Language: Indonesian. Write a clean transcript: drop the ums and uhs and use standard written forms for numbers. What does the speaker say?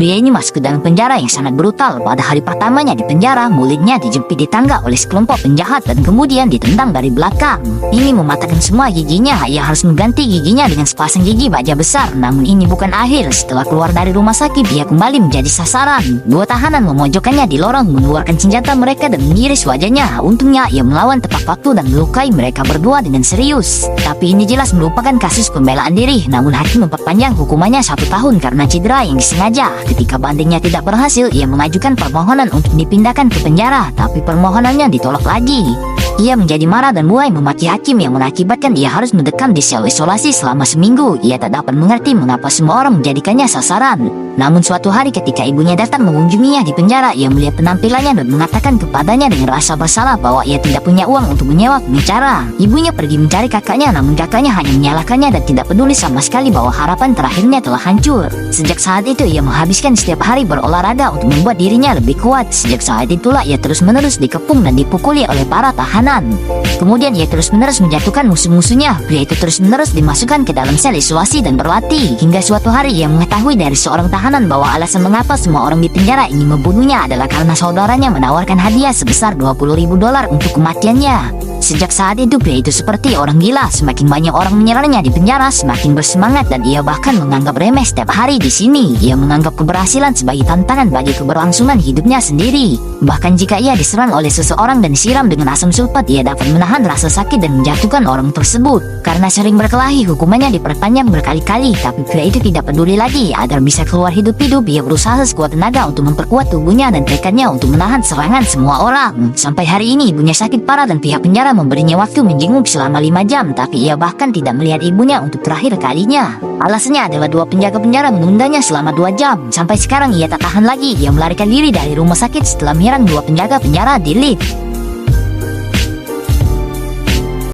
Pria ini masuk ke dalam penjara yang sangat brutal. Pada hari pertamanya di penjara, mulutnya dijepit di tangga oleh sekelompok penjahat dan kemudian ditendang dari belakang. Ini mematahkan semua giginya. Ia harus mengganti giginya dengan sepasang gigi baja besar. Namun ini bukan akhir. Setelah keluar dari rumah sakit, ia kembali menjadi sasaran. Dua tahanan memojokkannya di lorong, mengeluarkan senjata mereka dan mengiris wajahnya. Untungnya ia melawan tepat waktu dan melukai mereka berdua dengan serius. Tapi ini jelas merupakan kasus pembelaan diri. Namun hakim memperpanjang hukumannya 1 tahun karena cedera yang disengaja. Ketika bandingnya tidak berhasil, ia mengajukan permohonan untuk dipindahkan ke penjara, tapi permohonannya ditolak lagi. Ia menjadi marah dan mulai memaki hakim yang mengakibatkan ia harus mendekam di sel isolasi selama seminggu. Ia tak dapat mengerti mengapa semua orang menjadikannya sasaran. Namun suatu hari ketika ibunya datang mengunjunginya di penjara, ia melihat penampilannya dan mengatakan kepadanya dengan rasa bersalah bahwa ia tidak punya uang untuk menyewa pengacara. Ibunya pergi mencari kakaknya, namun kakaknya hanya menyalahkannya dan tidak peduli sama sekali bahwa harapan terakhirnya telah hancur. Sejak saat itu ia menghabiskan setiap hari berolahraga untuk membuat dirinya lebih kuat. Sejak saat itulah ia terus-menerus dikepung dan dipukuli oleh para tahanan. Kemudian ia terus-menerus menjatuhkan musuh-musuhnya. Pria itu terus-menerus dimasukkan ke dalam sel isolasi dan berlatih. Hingga suatu hari ia mengetahui dari seorang tahanan bahwa alasan mengapa semua orang di penjara ini membunuhnya adalah karena saudaranya menawarkan hadiah sebesar $20.000 untuk kematiannya. Sejak saat itu pria itu seperti orang gila. Semakin banyak orang menyerangnya di penjara, semakin bersemangat dan ia bahkan menganggap remeh setiap hari di sini. Ia menganggap keberhasilan sebagai tantangan bagi keberlangsungan hidupnya sendiri. Bahkan jika ia diserang oleh seseorang dan disiram dengan asam sulfat, ia dapat menahan rasa sakit dan menjatuhkan orang tersebut. Karena sering berkelahi, hukumannya diperpanjang berkali-kali. Tapi pria itu tidak peduli lagi. Agar bisa keluar hidup-hidup, ia berusaha sekuat tenaga untuk memperkuat tubuhnya dan tekadnya untuk menahan serangan semua orang. Sampai hari ini ibunya sakit parah dan pihak penjara memberinya waktu menjenguk selama 5 jam. Tapi ia bahkan tidak melihat ibunya untuk terakhir kalinya. Alasannya adalah 2 penjaga penjara menundanya selama 2 jam. Sampai sekarang ia tak tahan lagi. Ia melarikan diri dari rumah sakit setelah menyerang 2 penjaga penjara di lift.